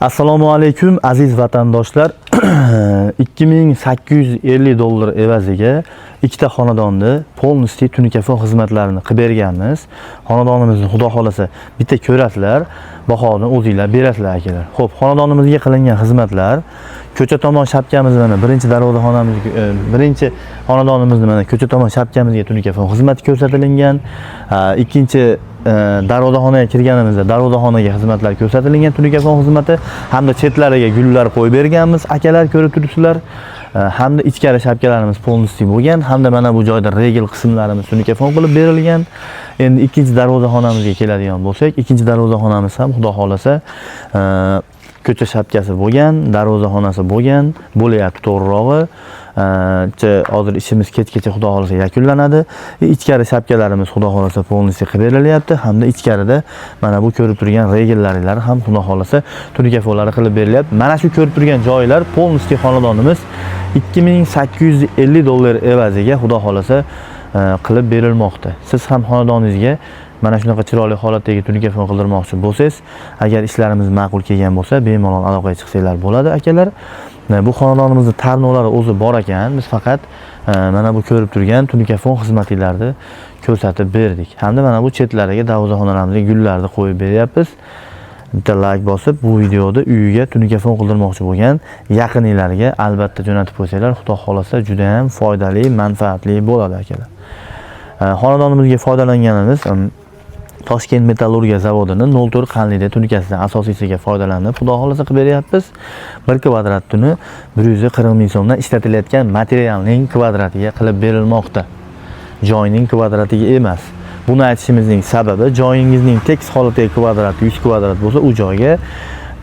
Assalomu alaykum aziz vatandoshlar. 2850 dollar evaziga ikkita xonadonni polностью tunikafon xizmatlarini qilib berganmiz. Xonadonimizni xudo xolasa bitta ko'rasizlar, bahoni o'zingizlar berasizlar akalar. Xo'p, xonadonimizga qilingan xizmatlar ko'cha tomon shapkamizni mana birinchi darvozaxonamizga birinchi xonadonimizni mana ko'cha tomon shapkamizga tunikafon xizmati ko'rsatilgan. Ikkinchi darvozaxonaga kirganimizda darvozaxonaga xizmatlar ko'rsatilgan tunikafon xizmati hamda chetlariga gullar qo'yib berganmiz. Akalar ko'rib turibsizlar. Hamda ichkari shapkalarimiz polностью bo'lgan, hamda mana bu joyda regel qismlarimiz tunikafon qilib berilgan. Endi ikkinchi darvozaxonamizga keladigan bo'lsak, ikkinchi darvozaxonamiz ham xudo xolasa ko'cha shapkasi bo'lgan, darvozaxonasi bo'lgan, bo'layapti to'g'rirog'i. Hozir ishimiz kechgacha xudo xolasa yakunlanadi. Ichkari shapkalarimiz xudo xolasa polностью qilib berilyapti, hamda ichkarida mana bu ko'rib turgan regellar ham xudo xolasa tunikafonlari qilib berilyapti. Mana shu ko'rib turgan joylar polностью xonadonimiz 2850 dollar evaziga xudo xolasa qilib berilmoqda. Siz ham xonadoningizga mana shunaqa chiroyli holatdagi tunikafon qildirmoqchi bo'lsangiz, agar ishlarimiz ma'qul kelgan bo'lsa, bemalol aloqaga chiqsanglar bo'ladi akalar. Bu xonadonimizning tarnovlari o'zi bor ekan. Biz faqat mana bu ko'rib turgan tunikafon xizmatlarni ko'rsatib berdik. Hamda mana bu chetlariga darvozaxonalarimizga gullarni qo'yib beryapmiz. Bitta like bosib, bu videoda uyiga tunikafon qildirmoqchi bo'lgan yaqinlarga albatta jo'natib qo'ysanglar, xudo xolasa juda ham foydali, manfaatli bo'ladi akalar. Xonadonimizga foydalanganimiz Toshkent metallurgiya zavodining 04 qanlida tunikasidan asosiysiga foydalanib, xudo xolasa qilib beryapmiz. 1 kvadrat tuni 140 ming so'mdan ishlatilayotgan materialning kvadratiga qilib berilmoqda. Joyning kvadratiga emas. Buni aytishimizning sababi, joyingizning tekis holatdagi kvadrati 100 kvadrat bo'lsa, u joyga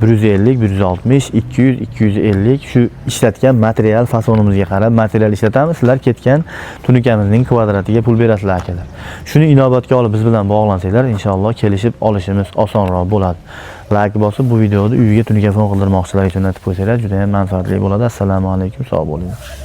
150, 160, 200, 250 shu ishlatgan material fasonimizga qarab material ishlatamiz. Sizlar ketgan tunikamizning kvadratiga pul berasizlar akalar. Shuni inobatga olib biz bilan bog'lansanglar, inshaalloh kelishib olishimiz osonroq bo'ladi. Like bosib bu videoni uyiga tunikafon qildirmoqchilar uchun aytib qo'ysanglar, juda ham manfaatli bo'ladi. Assalomu alaykum, sog' bo'linglar.